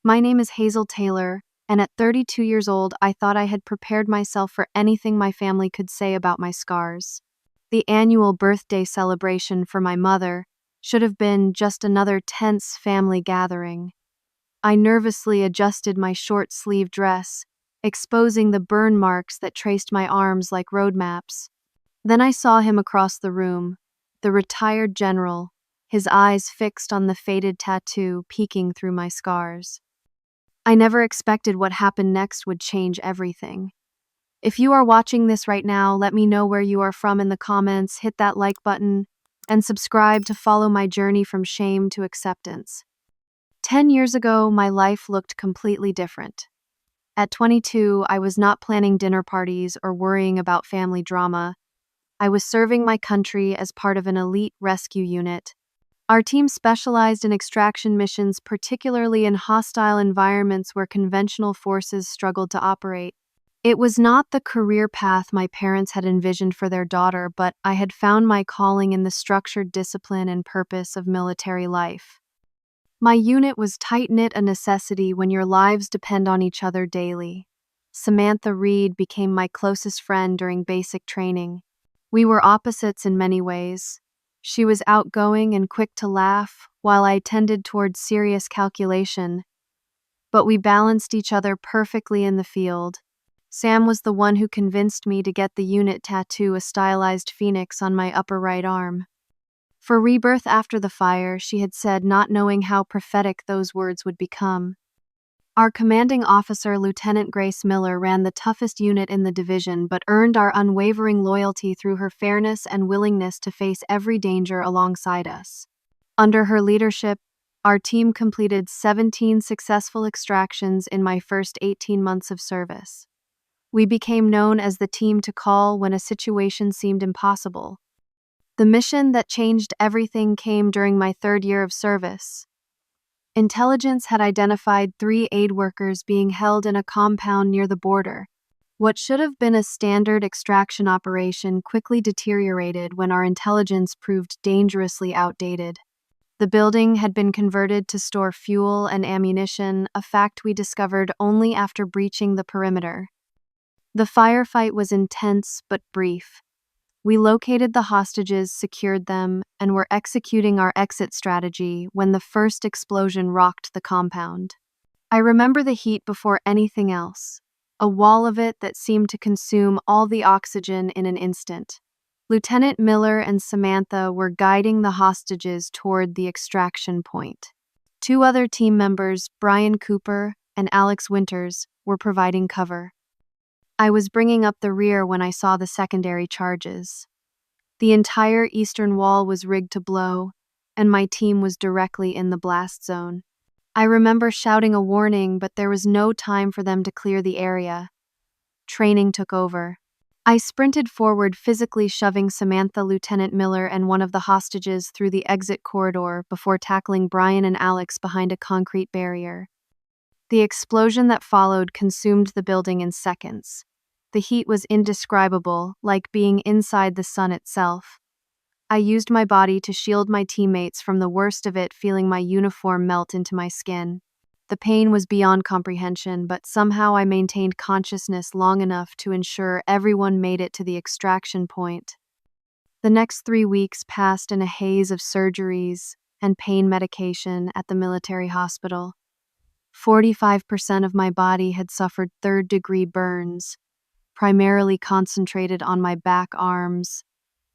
My name is Hazel Taylor, and at 32 years old, I thought I had prepared myself for anything my family could say about my scars. The annual birthday celebration for my mother should have been just another tense family gathering. I nervously adjusted my short-sleeved dress, exposing the burn marks that traced my arms like road maps. Then I saw him across the room, the retired general, his eyes fixed on the faded tattoo peeking through my scars. I never expected what happened next would change everything. If you are watching this right now, let me know where you are from in the comments, hit that like button, and subscribe to follow my journey from shame to acceptance. 10 years ago, my life looked completely different. At 22, I was not planning dinner parties or worrying about family drama. I was serving my country as part of an elite rescue unit. Our team specialized in extraction missions, particularly in hostile environments where conventional forces struggled to operate. It was not the career path my parents had envisioned for their daughter, but I had found my calling in the structured discipline and purpose of military life. My unit was tight-knit, a necessity when your lives depend on each other daily. Samantha Reed became my closest friend during basic training. We were opposites in many ways. She was outgoing and quick to laugh, while I tended towards serious calculation. But we balanced each other perfectly in the field. Sam was the one who convinced me to get the unit tattoo, a stylized phoenix, on my upper right arm. For rebirth after the fire, she had said, not knowing how prophetic those words would become. Our commanding officer, Lieutenant Grace Miller, ran the toughest unit in the division, but earned our unwavering loyalty through her fairness and willingness to face every danger alongside us. Under her leadership, our team completed 17 successful extractions in my first 18 months of service. We became known as the team to call when a situation seemed impossible. The mission that changed everything came during my third year of service. Intelligence had identified 3 aid workers being held in a compound near the border. What should have been a standard extraction operation quickly deteriorated when our intelligence proved dangerously outdated. The building had been converted to store fuel and ammunition, a fact we discovered only after breaching the perimeter. The firefight was intense but brief. We located the hostages, secured them, and were executing our exit strategy when the first explosion rocked the compound. I remember the heat before anything else, a wall of it that seemed to consume all the oxygen in an instant. Lieutenant Miller and Samantha were guiding the hostages toward the extraction point. 2 other team members, Brian Cooper and Alex Winters, were providing cover. I was bringing up the rear when I saw the secondary charges. The entire eastern wall was rigged to blow, and my team was directly in the blast zone. I remember shouting a warning, but there was no time for them to clear the area. Training took over. I sprinted forward, physically shoving Samantha, Lieutenant Miller, and one of the hostages through the exit corridor before tackling Brian and Alex behind a concrete barrier. The explosion that followed consumed the building in seconds. The heat was indescribable, like being inside the sun itself. I used my body to shield my teammates from the worst of it, feeling my uniform melt into my skin. The pain was beyond comprehension, but somehow I maintained consciousness long enough to ensure everyone made it to the extraction point. The next 3 weeks passed in a haze of surgeries and pain medication at the military hospital. 45% of my body had suffered third-degree burns, primarily concentrated on my back, arms,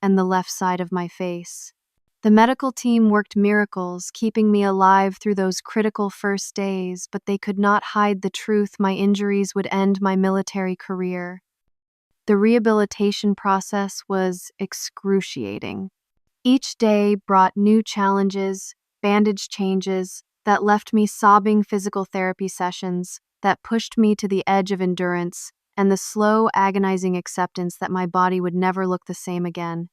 and the left side of my face. The medical team worked miracles, keeping me alive through those critical first days, but they could not hide the truth: my injuries would end my military career. The rehabilitation process was excruciating. Each day brought new challenges, bandage changes that left me sobbing, physical therapy sessions that pushed me to the edge of endurance, and the slow, agonizing acceptance that my body would never look the same again.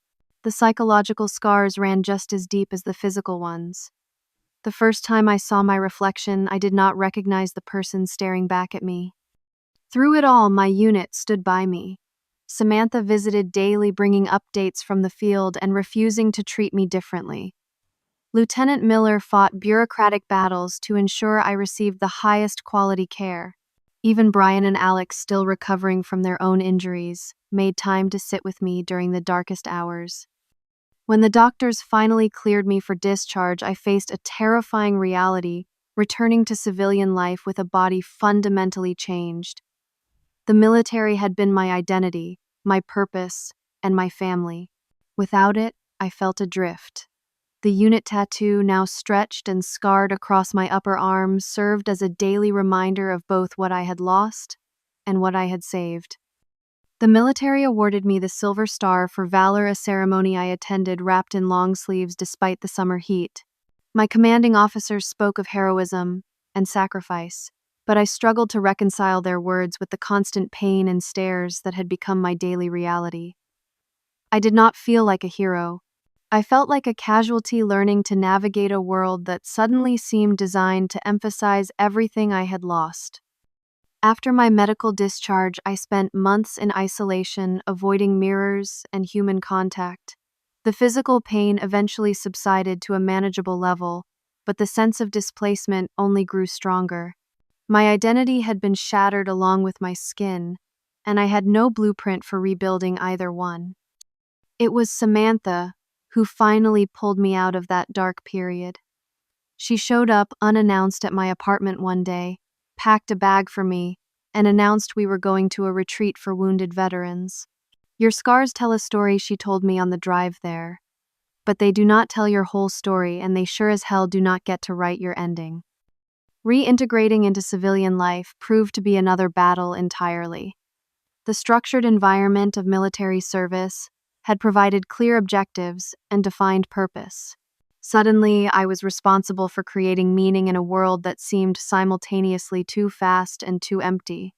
The psychological scars ran just as deep as the physical ones. The first time I saw my reflection, I did not recognize the person staring back at me. Through it all, my unit stood by me. Samantha visited daily, bringing updates from the field and refusing to treat me differently. Lieutenant Miller fought bureaucratic battles to ensure I received the highest quality care. Even Brian and Alex, still recovering from their own injuries, made time to sit with me during the darkest hours. When the doctors finally cleared me for discharge, I faced a terrifying reality, returning to civilian life with a body fundamentally changed. The military had been my identity, my purpose, and my family. Without it, I felt adrift. The unit tattoo, now stretched and scarred across my upper arm, served as a daily reminder of both what I had lost and what I had saved. The military awarded me the Silver Star for valor, a ceremony I attended wrapped in long sleeves despite the summer heat. My commanding officers spoke of heroism and sacrifice, but I struggled to reconcile their words with the constant pain and stares that had become my daily reality. I did not feel like a hero. I felt like a casualty learning to navigate a world that suddenly seemed designed to emphasize everything I had lost. After my medical discharge, I spent months in isolation, avoiding mirrors and human contact. The physical pain eventually subsided to a manageable level, but the sense of displacement only grew stronger. My identity had been shattered along with my skin, and I had no blueprint for rebuilding either one. It was Samantha who finally pulled me out of that dark period. She showed up unannounced at my apartment one day, packed a bag for me, and announced we were going to a retreat for wounded veterans. "Your scars tell a story," she told me on the drive there. "But they do not tell your whole story, and they sure as hell do not get to write your ending." Reintegrating into civilian life proved to be another battle entirely. The structured environment of military service had provided clear objectives and defined purpose. Suddenly, I was responsible for creating meaning in a world that seemed simultaneously too fast and too empty.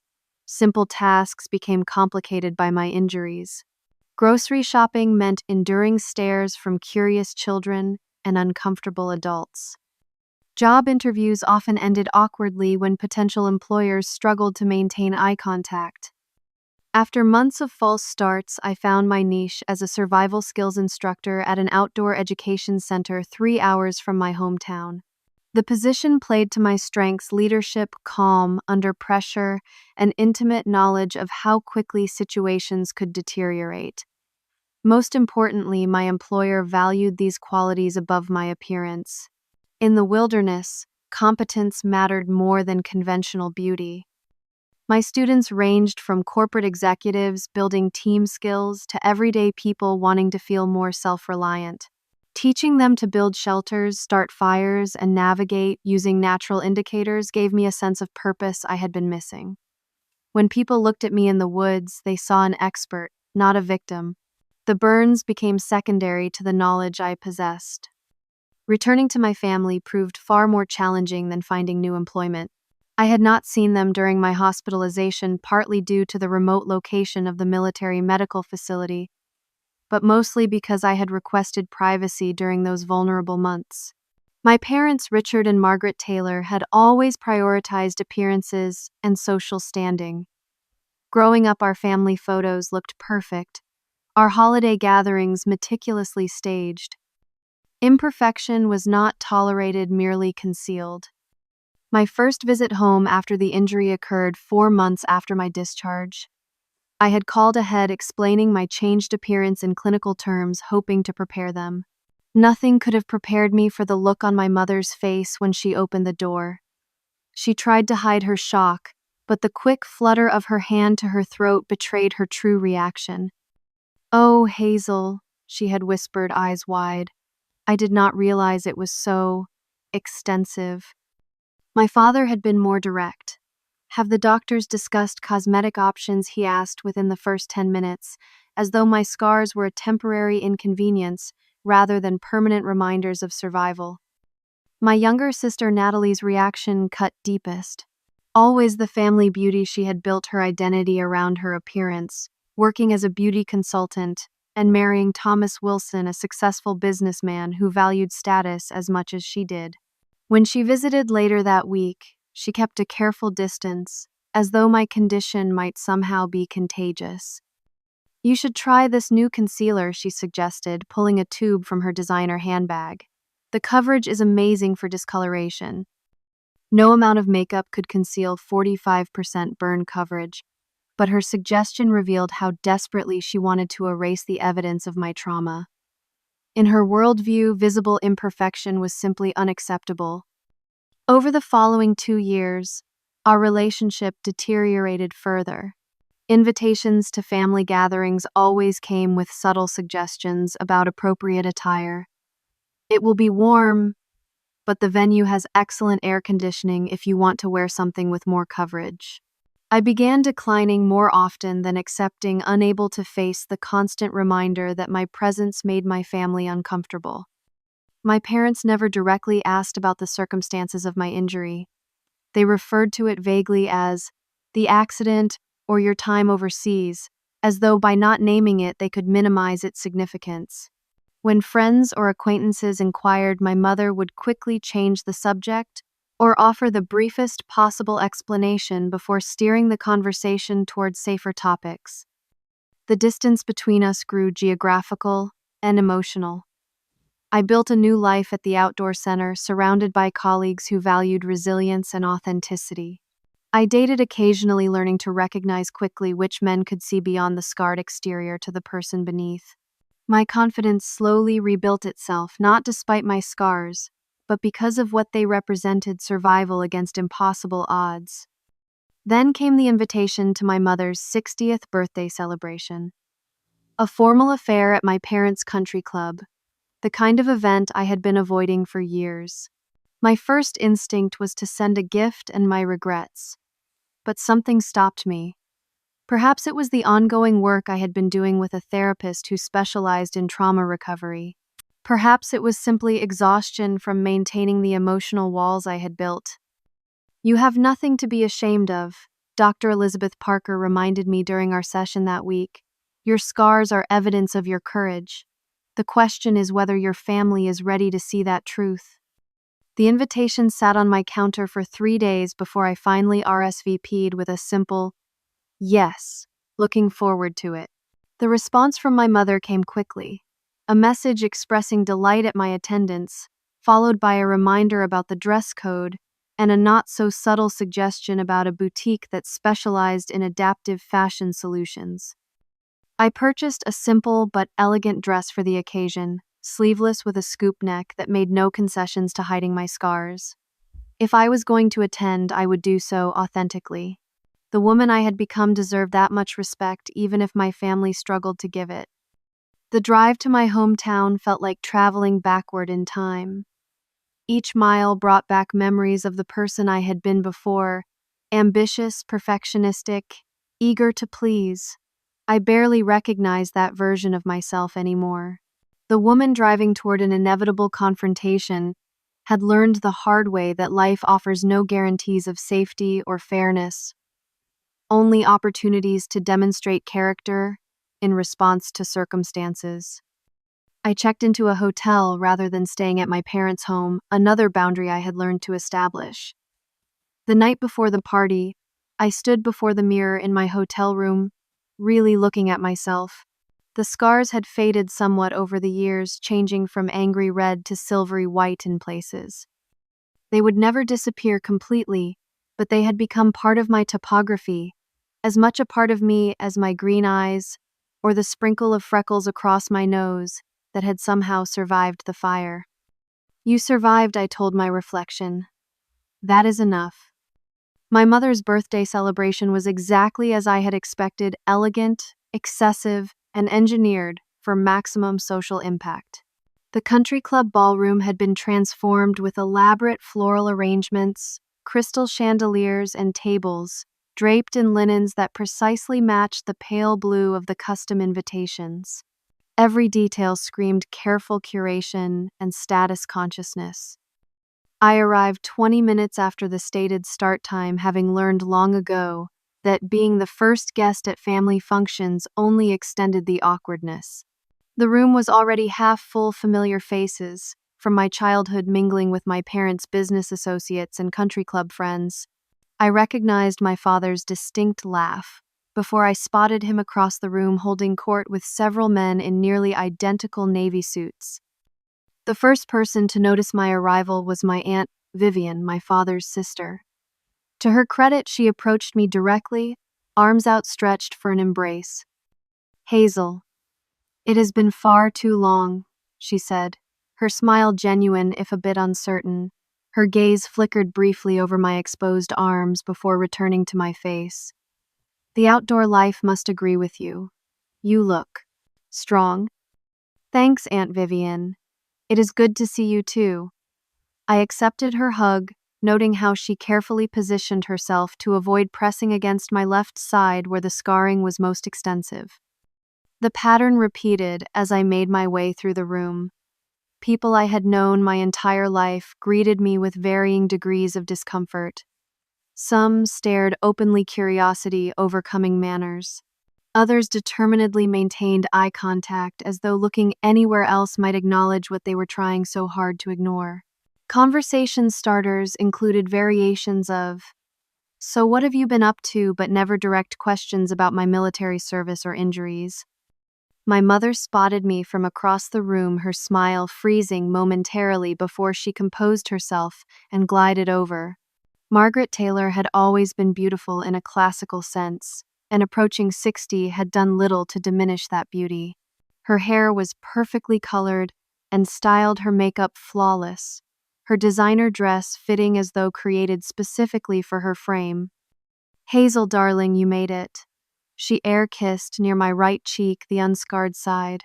Simple tasks became complicated by my injuries. Grocery shopping meant enduring stares from curious children and uncomfortable adults. Job interviews often ended awkwardly when potential employers struggled to maintain eye contact. After months of false starts, I found my niche as a survival skills instructor at an outdoor education center 3 hours from my hometown. The position played to my strengths: leadership, calm under pressure, and intimate knowledge of how quickly situations could deteriorate. Most importantly, my employer valued these qualities above my appearance. In the wilderness, competence mattered more than conventional beauty. My students ranged from corporate executives building team skills to everyday people wanting to feel more self-reliant. Teaching them to build shelters, start fires, and navigate using natural indicators gave me a sense of purpose I had been missing. When people looked at me in the woods, they saw an expert, not a victim. The burns became secondary to the knowledge I possessed. Returning to my family proved far more challenging than finding new employment. I had not seen them during my hospitalization, partly due to the remote location of the military medical facility, but mostly because I had requested privacy during those vulnerable months. My parents, Richard and Margaret Taylor, had always prioritized appearances and social standing. Growing up, our family photos looked perfect, our holiday gatherings meticulously staged. Imperfection was not tolerated, merely concealed. My first visit home after the injury occurred 4 months after my discharge. I had called ahead, explaining my changed appearance in clinical terms, hoping to prepare them. Nothing could have prepared me for the look on my mother's face when she opened the door. She tried to hide her shock, but the quick flutter of her hand to her throat betrayed her true reaction. "Oh, Hazel," she had whispered, eyes wide. I did not realize it was so extensive. My father had been more direct. "Have the doctors discussed cosmetic options?" he asked within the first 10 minutes, as though my scars were a temporary inconvenience rather than permanent reminders of survival. My younger sister Natalie's reaction cut deepest. Always the family beauty, she had built her identity around her appearance, working as a beauty consultant and marrying Thomas Wilson, a successful businessman who valued status as much as she did. When she visited later that week, she kept a careful distance, as though my condition might somehow be contagious. "You should try this new concealer," she suggested, pulling a tube from her designer handbag. The coverage is amazing for discoloration. No amount of makeup could conceal 45% burn coverage, but her suggestion revealed how desperately she wanted to erase the evidence of my trauma. In her worldview, visible imperfection was simply unacceptable. Over the following 2 years, our relationship deteriorated further. Invitations to family gatherings always came with subtle suggestions about appropriate attire. It will be warm, but the venue has excellent air conditioning if you want to wear something with more coverage. I began declining more often than accepting, unable to face the constant reminder that my presence made my family uncomfortable. My parents never directly asked about the circumstances of my injury. They referred to it vaguely as the accident or your time overseas, as though by not naming it they could minimize its significance. When friends or acquaintances inquired, my mother would quickly change the subject or offer the briefest possible explanation before steering the conversation towards safer topics. The distance between us grew geographical and emotional. I built a new life at the outdoor center, surrounded by colleagues who valued resilience and authenticity. I dated occasionally, learning to recognize quickly which men could see beyond the scarred exterior to the person beneath. My confidence slowly rebuilt itself, not despite my scars, but because of what they represented: survival against impossible odds. Then came the invitation to my mother's 60th birthday celebration. A formal affair at my parents' country club, the kind of event I had been avoiding for years. My first instinct was to send a gift and my regrets, but something stopped me. Perhaps it was the ongoing work I had been doing with a therapist who specialized in trauma recovery. Perhaps it was simply exhaustion from maintaining the emotional walls I had built. "You have nothing to be ashamed of," Dr. Elizabeth Parker reminded me during our session that week. "Your scars are evidence of your courage. The question is whether your family is ready to see that truth." The invitation sat on my counter for 3 days before I finally RSVP'd with a simple "yes," looking forward to it. The response from my mother came quickly. A message expressing delight at my attendance, followed by a reminder about the dress code and a not-so-subtle suggestion about a boutique that specialized in adaptive fashion solutions. I purchased a simple but elegant dress for the occasion, sleeveless with a scoop neck that made no concessions to hiding my scars. If I was going to attend, I would do so authentically. The woman I had become deserved that much respect, even if my family struggled to give it. The drive to my hometown felt like traveling backward in time. Each mile brought back memories of the person I had been before: ambitious, perfectionistic, eager to please. I barely recognized that version of myself anymore. The woman driving toward an inevitable confrontation had learned the hard way that life offers no guarantees of safety or fairness, only opportunities to demonstrate character in response to circumstances. I checked into a hotel rather than staying at my parents' home, another boundary I had learned to establish. The night before the party, I stood before the mirror in my hotel room, really looking at myself. The scars had faded somewhat over the years, changing from angry red to silvery white in places. They would never disappear completely, but they had become part of my topography, as much a part of me as my green eyes or the sprinkle of freckles across my nose that had somehow survived the fire. "You survived," I told my reflection. "That is enough." My mother's birthday celebration was exactly as I had expected: elegant, excessive, and engineered for maximum social impact. The country club ballroom had been transformed with elaborate floral arrangements, crystal chandeliers, and tables draped in linens that precisely matched the pale blue of the custom invitations. Every detail screamed careful curation and status consciousness. I arrived 20 minutes after the stated start time, having learned long ago that being the first guest at family functions only extended the awkwardness. The room was already half full, familiar faces, from my childhood mingling with my parents' business associates and country club friends. I recognized my father's distinct laugh before I spotted him across the room holding court with several men in nearly identical navy suits. The first person to notice my arrival was my Aunt Vivian, my father's sister. To her credit, she approached me directly, arms outstretched for an embrace. "Hazel, it has been far too long," she said, her smile genuine if a bit uncertain. Her gaze flickered briefly over my exposed arms before returning to my face. "The outdoor life must agree with you. You look strong." "Thanks, Aunt Vivian. It is good to see you too." I accepted her hug, noting how she carefully positioned herself to avoid pressing against my left side where the scarring was most extensive. The pattern repeated as I made my way through the room. People I had known my entire life greeted me with varying degrees of discomfort. Some stared openly, curiosity overcoming manners. Others determinedly maintained eye contact as though looking anywhere else might acknowledge what they were trying so hard to ignore. Conversation starters included variations of, "So what have you been up to?" but never direct questions about my military service or injuries. My mother spotted me from across the room, her smile freezing momentarily before she composed herself and glided over. Margaret Taylor had always been beautiful in a classical sense, and approaching 60 had done little to diminish that beauty. Her hair was perfectly colored and styled, her makeup flawless, her designer dress fitting as though created specifically for her frame. "Hazel, darling, you made it." She air-kissed near my right cheek, the unscarred side.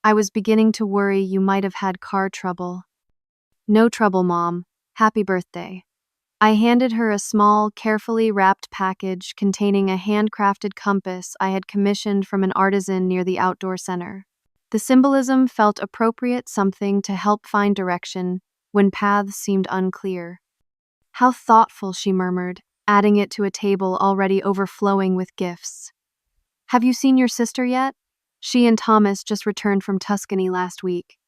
"I was beginning to worry you might have had car trouble." "No trouble, Mom. Happy birthday." I handed her a small, carefully wrapped package containing a handcrafted compass I had commissioned from an artisan near the outdoor center. The symbolism felt appropriate, something to help find direction when paths seemed unclear. "How thoughtful," she murmured, adding it to a table already overflowing with gifts. "Have you seen your sister yet?" She and Thomas just returned from Tuscany last week.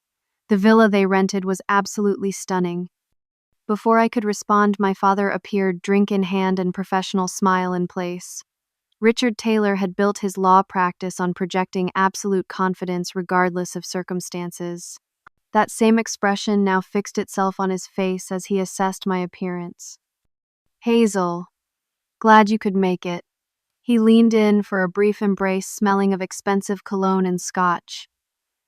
The villa they rented was absolutely stunning. Before I could respond, my father appeared, drink in hand and professional smile in place. Richard Taylor had built his law practice on projecting absolute confidence regardless of circumstances. That same expression now fixed itself on his face as he assessed my appearance. "Hazel, glad you could make it." He leaned in for a brief embrace, smelling of expensive cologne and scotch.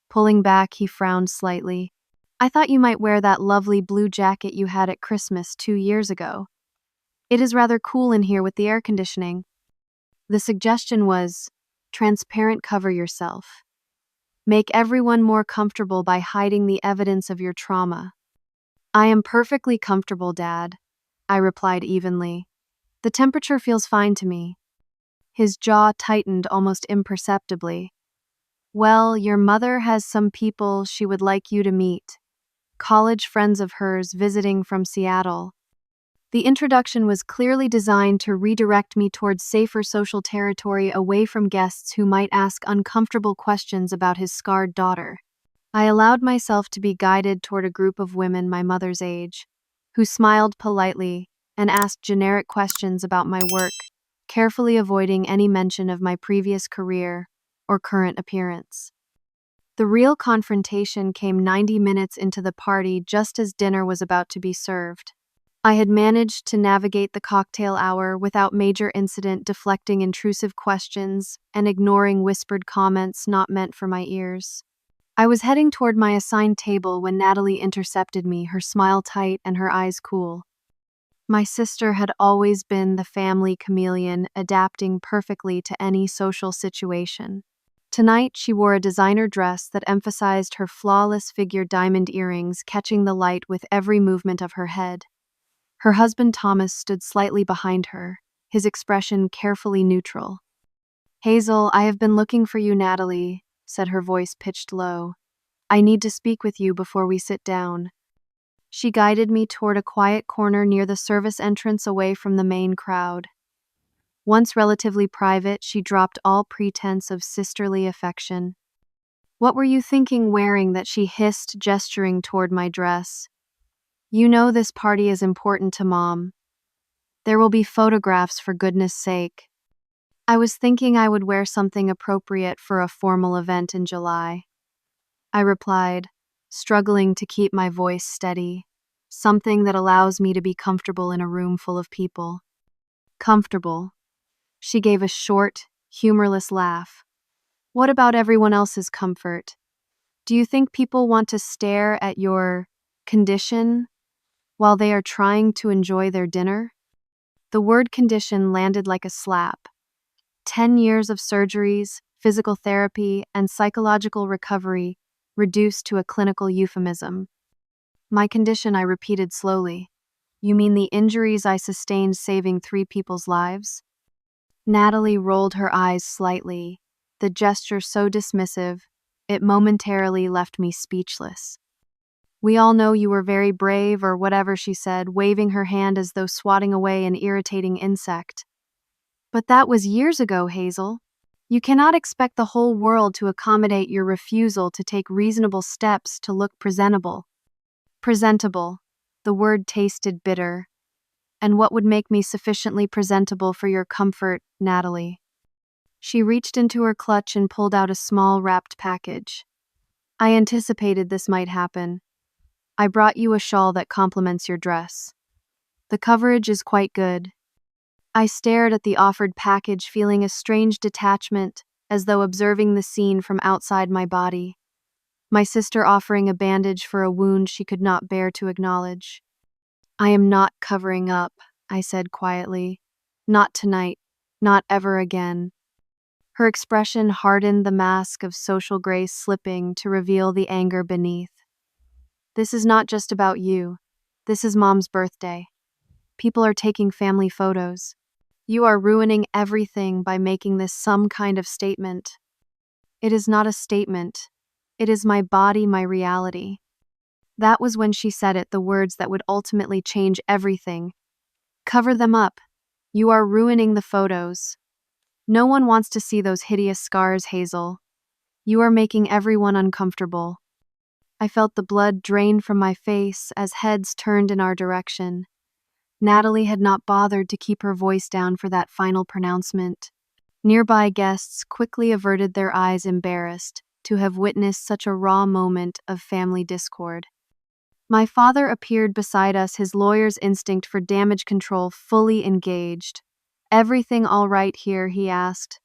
Pulling back, he frowned slightly. "I thought you might wear that lovely blue jacket you had at Christmas 2 years ago. It is rather cool in here with the air conditioning." The suggestion was, transparent, cover yourself. Make everyone more comfortable by hiding the evidence of your trauma. "I am perfectly comfortable, Dad," I replied evenly. "The temperature feels fine to me." His jaw tightened almost imperceptibly. "Well, your mother has some people she would like you to meet. College friends of hers visiting from Seattle." The introduction was clearly designed to redirect me towards safer social territory, away from guests who might ask uncomfortable questions about his scarred daughter. I allowed myself to be guided toward a group of women my mother's age, who smiled politely and asked generic questions about my work, carefully avoiding any mention of my previous career or current appearance. The real confrontation came 90 minutes into the party, just as dinner was about to be served. I had managed to navigate the cocktail hour without major incident, deflecting intrusive questions and ignoring whispered comments not meant for my ears. I was heading toward my assigned table when Natalie intercepted me, her smile tight and her eyes cool. My sister had always been the family chameleon, adapting perfectly to any social situation. Tonight, she wore a designer dress that emphasized her flawless figure, diamond earrings catching the light with every movement of her head. Her husband Thomas stood slightly behind her, his expression carefully neutral. "Hazel, I have been looking for you," Natalie said, her voice pitched low. "I need to speak with you before we sit down." She guided me toward a quiet corner near the service entrance, away from the main crowd. Once relatively private, she dropped all pretense of sisterly affection. "What were you thinking wearing that?" she hissed, gesturing toward my dress. "You know this party is important to Mom. There will be photographs, for goodness sake." "I was thinking I would wear something appropriate for a formal event in July," I replied, struggling to keep my voice steady. Something that allows me to be comfortable in a room full of people. Comfortable. She gave a short, humorless laugh. What about everyone else's comfort? Do you think people want to stare at your condition while they are trying to enjoy their dinner? The word condition landed like a slap. 10 years of surgeries, physical therapy, and psychological recovery reduced to a clinical euphemism. My condition, I repeated slowly. You mean the injuries I sustained saving 3 people's lives? Natalie rolled her eyes slightly, the gesture so dismissive, it momentarily left me speechless. We all know you were very brave or whatever, she said, waving her hand as though swatting away an irritating insect. But that was years ago, Hazel. You cannot expect the whole world to accommodate your refusal to take reasonable steps to look presentable. Presentable. The word tasted bitter. And what would make me sufficiently presentable for your comfort, Natalie? She reached into her clutch and pulled out a small wrapped package. I anticipated this might happen. I brought you a shawl that complements your dress. The coverage is quite good. I stared at the offered package, feeling a strange detachment, as though observing the scene from outside my body. My sister offering a bandage for a wound she could not bear to acknowledge. I am not covering up, I said quietly. Not tonight. Not ever again. Her expression hardened, the mask of social grace slipping to reveal the anger beneath. This is not just about you. This is Mom's birthday. People are taking family photos. You are ruining everything by making this some kind of statement. It is not a statement. It is my body, my reality. That was when she said it, the words that would ultimately change everything. Cover them up. You are ruining the photos. No one wants to see those hideous scars, Hazel. You are making everyone uncomfortable. I felt the blood drain from my face as heads turned in our direction. Natalie had not bothered to keep her voice down for that final pronouncement. Nearby guests quickly averted their eyes, embarrassed to have witnessed such a raw moment of family discord. My father appeared beside us, his lawyer's instinct for damage control fully engaged. Everything all right here, he asked,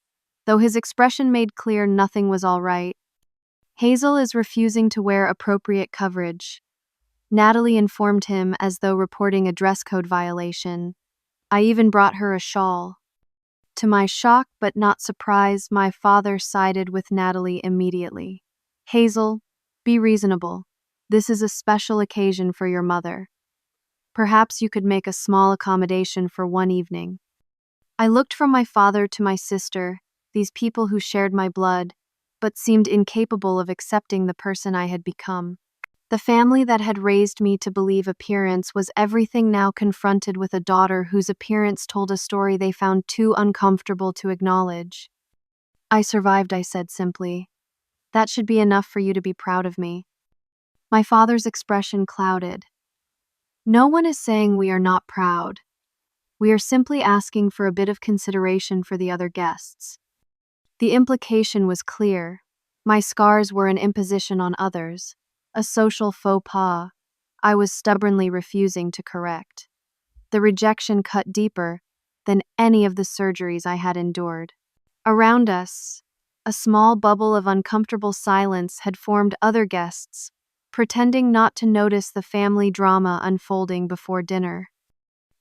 though his expression made clear nothing was all right. Hazel is refusing to wear appropriate coverage. Natalie informed him as though reporting a dress code violation. I even brought her a shawl. To my shock but not surprise, my father sided with Natalie immediately. Hazel, be reasonable. This is a special occasion for your mother. Perhaps you could make a small accommodation for one evening. I looked from my father to my sister, these people who shared my blood, but seemed incapable of accepting the person I had become. The family that had raised me to believe appearance was everything, now confronted with a daughter whose appearance told a story they found too uncomfortable to acknowledge. I survived, I said simply. That should be enough for you to be proud of me. My father's expression clouded. No one is saying we are not proud. We are simply asking for a bit of consideration for the other guests. The implication was clear. My scars were an imposition on others, a social faux pas I was stubbornly refusing to correct. The rejection cut deeper than any of the surgeries I had endured. Around us, a small bubble of uncomfortable silence had formed, other guests, pretending not to notice the family drama unfolding before dinner.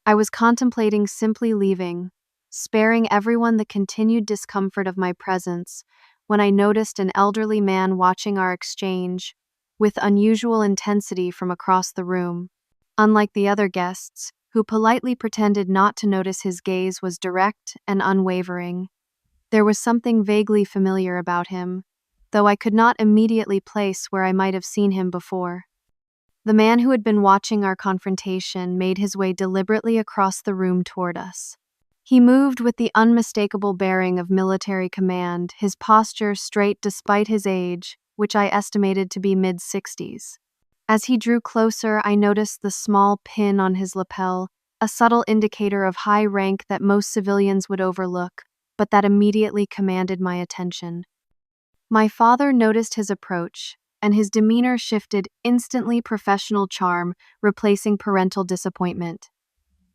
I was contemplating simply leaving, sparing everyone the continued discomfort of my presence, when I noticed an elderly man watching our exchange with unusual intensity from across the room. Unlike the other guests, who politely pretended not to notice, his gaze was direct and unwavering. There was something vaguely familiar about him, though I could not immediately place where I might have seen him before. The man who had been watching our confrontation made his way deliberately across the room toward us. He moved with the unmistakable bearing of military command, his posture straight despite his age, which I estimated to be mid-60s. As he drew closer, I noticed the small pin on his lapel, a subtle indicator of high rank that most civilians would overlook, but that immediately commanded my attention. My father noticed his approach and his demeanor shifted instantly professional charm, replacing parental disappointment.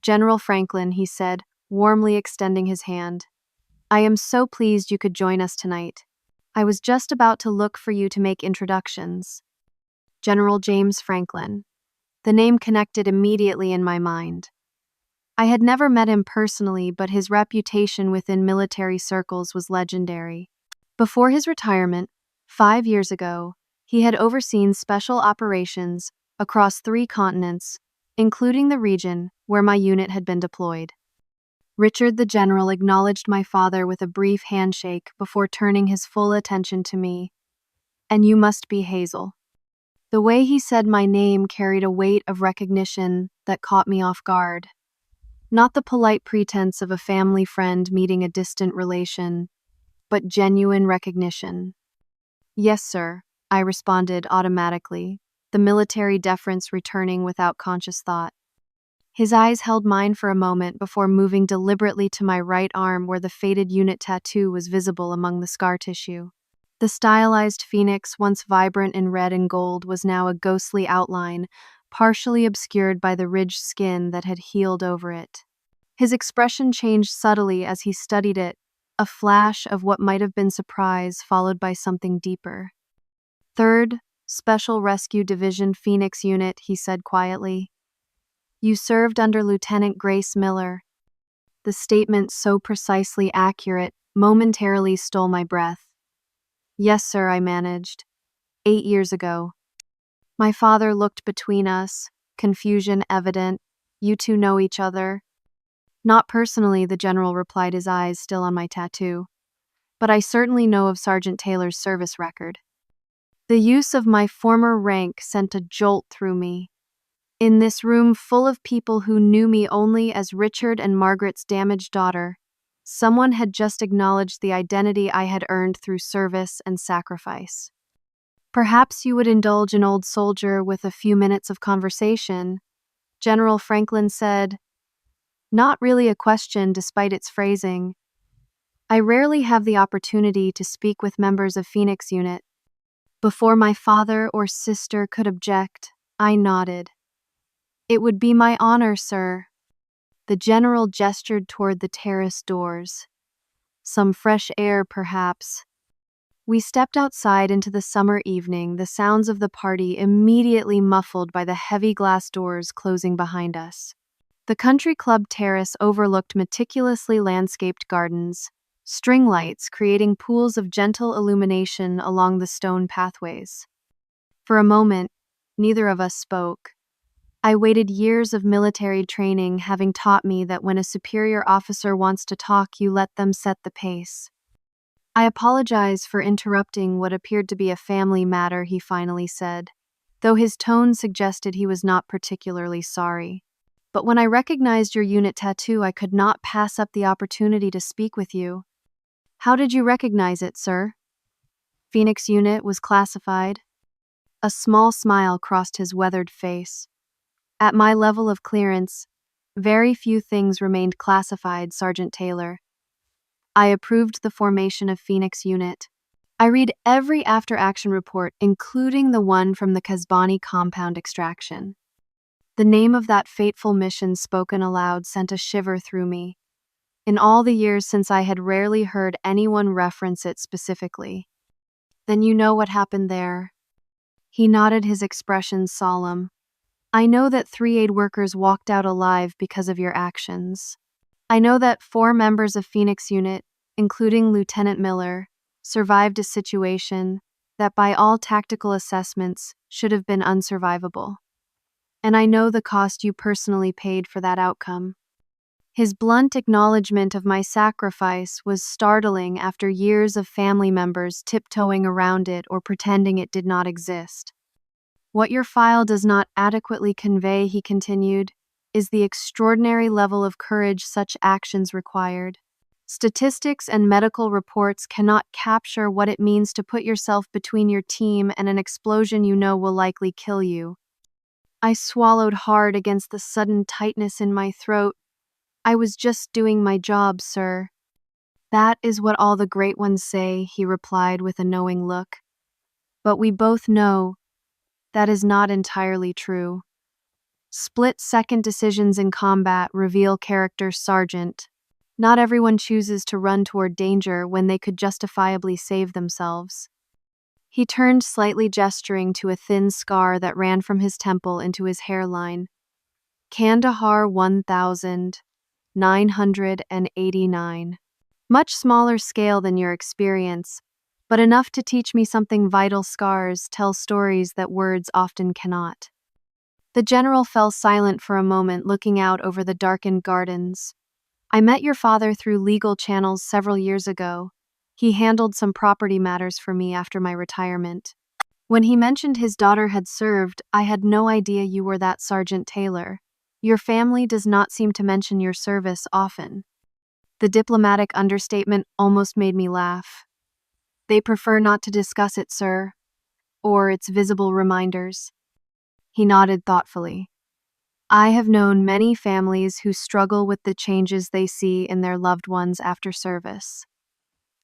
"General Franklin," he said, warmly extending his hand. "I am so pleased you could join us tonight. I was just about to look for you to make introductions." General James Franklin. The name connected immediately in my mind. I had never met him personally, but his reputation within military circles was legendary. Before his retirement, 5 years ago, he had overseen special operations across 3 continents, including the region where my unit had been deployed. Richard the general acknowledged my father with a brief handshake before turning his full attention to me. "And you must be Hazel." The way he said my name carried a weight of recognition that caught me off guard. Not the polite pretense of a family friend meeting a distant relation, but genuine recognition. "Yes, sir," I responded automatically, the military deference returning without conscious thought. His eyes held mine for a moment before moving deliberately to my right arm where the faded unit tattoo was visible among the scar tissue. The stylized phoenix, once vibrant in red and gold, was now a ghostly outline, partially obscured by the ridged skin that had healed over it. His expression changed subtly as he studied it, a flash of what might have been surprise followed by something deeper. "3rd Special Rescue Division Phoenix Unit," he said quietly. "You served under Lieutenant Grace Miller." The statement, so precisely accurate, momentarily stole my breath. "Yes, sir," I managed. 8 years ago." My father looked between us, confusion evident. "You two know each other?" "Not personally," the general replied, his eyes still on my tattoo. "But I certainly know of Sergeant Taylor's service record." The use of my former rank sent a jolt through me. In this room full of people who knew me only as Richard and Margaret's damaged daughter, someone had just acknowledged the identity I had earned through service and sacrifice. "Perhaps you would indulge an old soldier with a few minutes of conversation," General Franklin said. Not really a question despite its phrasing. I rarely have the opportunity to speak with members of Phoenix Unit. Before my father or sister could object, I nodded. "It would be my honor, sir." The general gestured toward the terrace doors. "Some fresh air, perhaps." We stepped outside into the summer evening, the sounds of the party immediately muffled by the heavy glass doors closing behind us. The country club terrace overlooked meticulously landscaped gardens, string lights creating pools of gentle illumination along the stone pathways. For a moment, neither of us spoke. I waited years of military training having taught me that when a superior officer wants to talk, you let them set the pace. "I apologize for interrupting what appeared to be a family matter," he finally said, though his tone suggested he was not particularly sorry. "But when I recognized your unit tattoo, I could not pass up the opportunity to speak with you." "How did you recognize it, sir?" "Phoenix Unit was classified." A small smile crossed his weathered face. "At my level of clearance, very few things remained classified, Sergeant Taylor. I approved the formation of Phoenix Unit. I read every after-action report, including the one from the Casbani compound extraction." The name of that fateful mission spoken aloud sent a shiver through me. In all the years since, I had rarely heard anyone reference it specifically. "Then you know what happened there?" He nodded, his expression solemn. "I know that 3 aid workers walked out alive because of your actions. I know that 4 members of Phoenix Unit, including Lieutenant Miller, survived a situation that by all tactical assessments should have been unsurvivable. And I know the cost you personally paid for that outcome." His blunt acknowledgement of my sacrifice was startling after years of family members tiptoeing around it or pretending it did not exist. "What your file does not adequately convey," he continued, "is the extraordinary level of courage such actions required. Statistics and medical reports cannot capture what it means to put yourself between your team and an explosion you know will likely kill you." I swallowed hard against the sudden tightness in my throat. "I was just doing my job, sir." "That is what all the great ones say," he replied with a knowing look. But we both know that is not entirely true. Split-second decisions in combat reveal character, Sergeant. Not everyone chooses to run toward danger when they could justifiably save themselves. He turned slightly, gesturing to a thin scar that ran from his temple into his hairline. Kandahar 1989. Much smaller scale than your experience, but enough to teach me something vital. Scars tell stories that words often cannot. The general fell silent for a moment, looking out over the darkened gardens. I met your father through legal channels several years ago. He handled some property matters for me after my retirement. When he mentioned his daughter had served, I had no idea you were that Sergeant Taylor. Your family does not seem to mention your service often. The diplomatic understatement almost made me laugh. They prefer not to discuss it, sir, or its visible reminders. He nodded thoughtfully. I have known many families who struggle with the changes they see in their loved ones after service.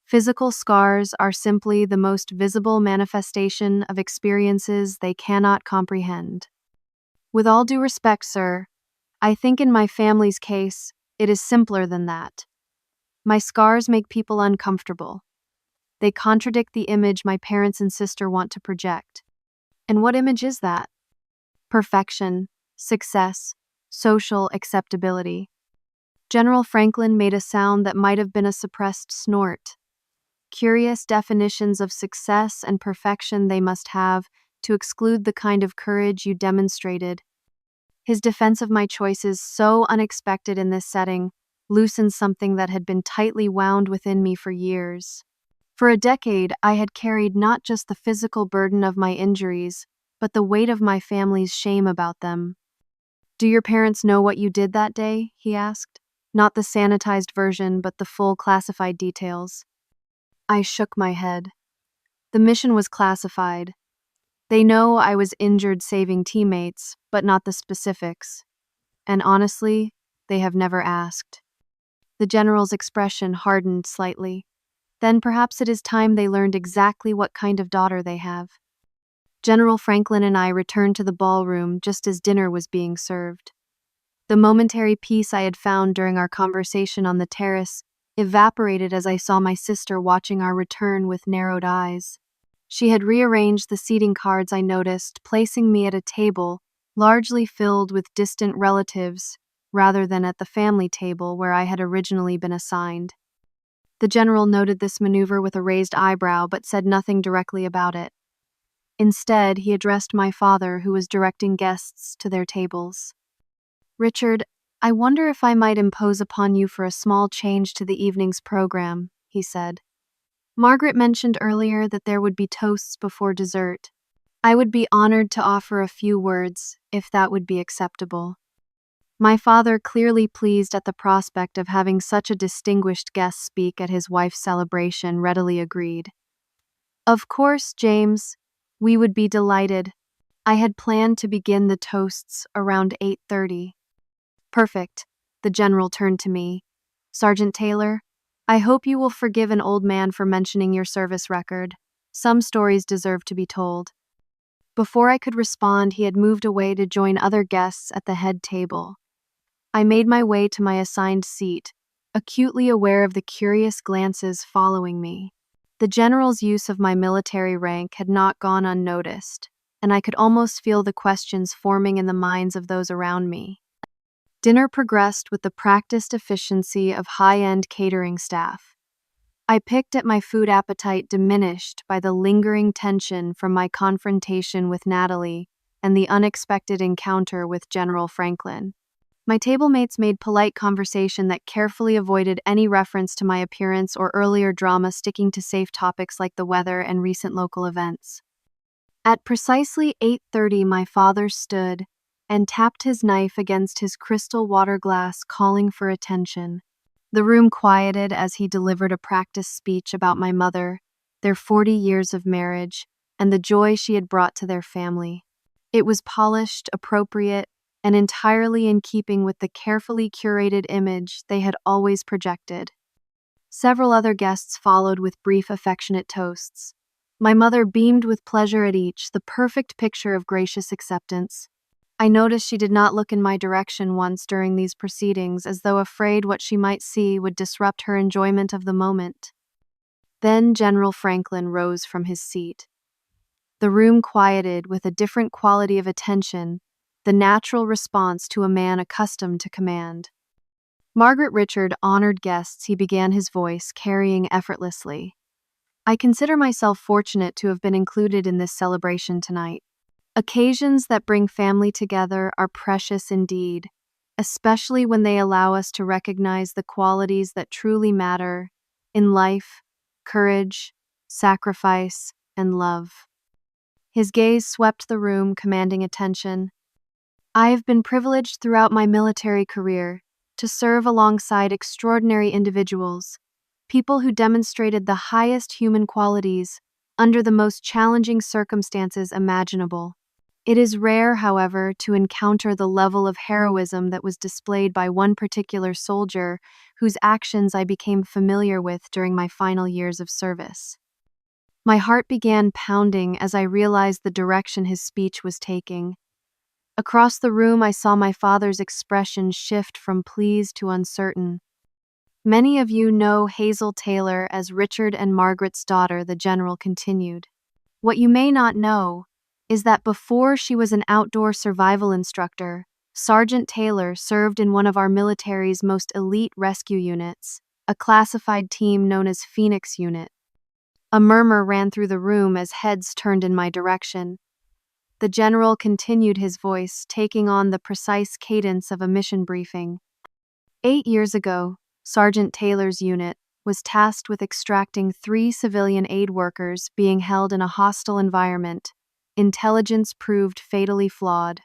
Physical scars are simply the most visible manifestation of experiences they cannot comprehend. With all due respect, sir, I think in my family's case, it is simpler than that. My scars make people uncomfortable. They contradict the image my parents and sister want to project. And what image is that? Perfection, success, social acceptability. General Franklin made a sound that might have been a suppressed snort. Curious definitions of success and perfection they must have to exclude the kind of courage you demonstrated. His defense of my choices, so unexpected in this setting, loosened something that had been tightly wound within me for years. For a decade, I had carried not just the physical burden of my injuries, but the weight of my family's shame about them. Do your parents know what you did that day? He asked. Not the sanitized version, but the full classified details. I shook my head. The mission was classified. They know I was injured saving teammates, but not the specifics. And honestly, they have never asked. The general's expression hardened slightly. Then perhaps it is time they learned exactly what kind of daughter they have. General Franklin and I returned to the ballroom just as dinner was being served. The momentary peace I had found during our conversation on the terrace evaporated as I saw my sister watching our return with narrowed eyes. She had rearranged the seating cards, I noticed, placing me at a table largely filled with distant relatives, rather than at the family table where I had originally been assigned. The general noted this maneuver with a raised eyebrow but said nothing directly about it. Instead, he addressed my father, who was directing guests to their tables. Richard, I wonder if I might impose upon you for a small change to the evening's program, he said. Margaret mentioned earlier that there would be toasts before dessert. I would be honored to offer a few words, if that would be acceptable. My father, clearly pleased at the prospect of having such a distinguished guest speak at his wife's celebration, readily agreed. Of course, James, we would be delighted. I had planned to begin the toasts around 8:30. Perfect. The general turned to me. Sergeant Taylor, I hope you will forgive an old man for mentioning your service record. Some stories deserve to be told. Before I could respond, he had moved away to join other guests at the head table. I made my way to my assigned seat, acutely aware of the curious glances following me. The general's use of my military rank had not gone unnoticed, and I could almost feel the questions forming in the minds of those around me. Dinner progressed with the practiced efficiency of high-end catering staff. I picked at my food appetite, diminished by the lingering tension from my confrontation with Natalie and the unexpected encounter with General Franklin. My tablemates made polite conversation that carefully avoided any reference to my appearance or earlier drama, sticking to safe topics like the weather and recent local events. At precisely 8:30, my father stood and tapped his knife against his crystal water glass, calling for attention. The room quieted as he delivered a practice speech about my mother, their 40 years of marriage, and the joy she had brought to their family. It was polished, appropriate, and entirely in keeping with the carefully curated image they had always projected. Several other guests followed with brief, affectionate toasts. My mother beamed with pleasure at each, the perfect picture of gracious acceptance. I noticed she did not look in my direction once during these proceedings, as though afraid what she might see would disrupt her enjoyment of the moment. Then General Franklin rose from his seat. The room quieted with a different quality of attention, the natural response to a man accustomed to command. Margaret Richard honored guests, he began, his voice carrying effortlessly. I consider myself fortunate to have been included in this celebration tonight. Occasions that bring family together are precious indeed, especially when they allow us to recognize the qualities that truly matter in life: courage, sacrifice, and love. His gaze swept the room, commanding attention. I have been privileged throughout my military career to serve alongside extraordinary individuals, people who demonstrated the highest human qualities under the most challenging circumstances imaginable. It is rare, however, to encounter the level of heroism that was displayed by one particular soldier whose actions I became familiar with during my final years of service. My heart began pounding as I realized the direction his speech was taking. Across the room, I saw my father's expression shift from pleased to uncertain. Many of you know Hazel Taylor as Richard and Margaret's daughter, the general continued. What you may not know is that before she was an outdoor survival instructor, Sergeant Taylor served in one of our military's most elite rescue units, a classified team known as Phoenix Unit. A murmur ran through the room as heads turned in my direction. The general continued, his voice taking on the precise cadence of a mission briefing. 8 years ago, Sergeant Taylor's unit was tasked with extracting 3 civilian aid workers being held in a hostile environment. Intelligence proved fatally flawed.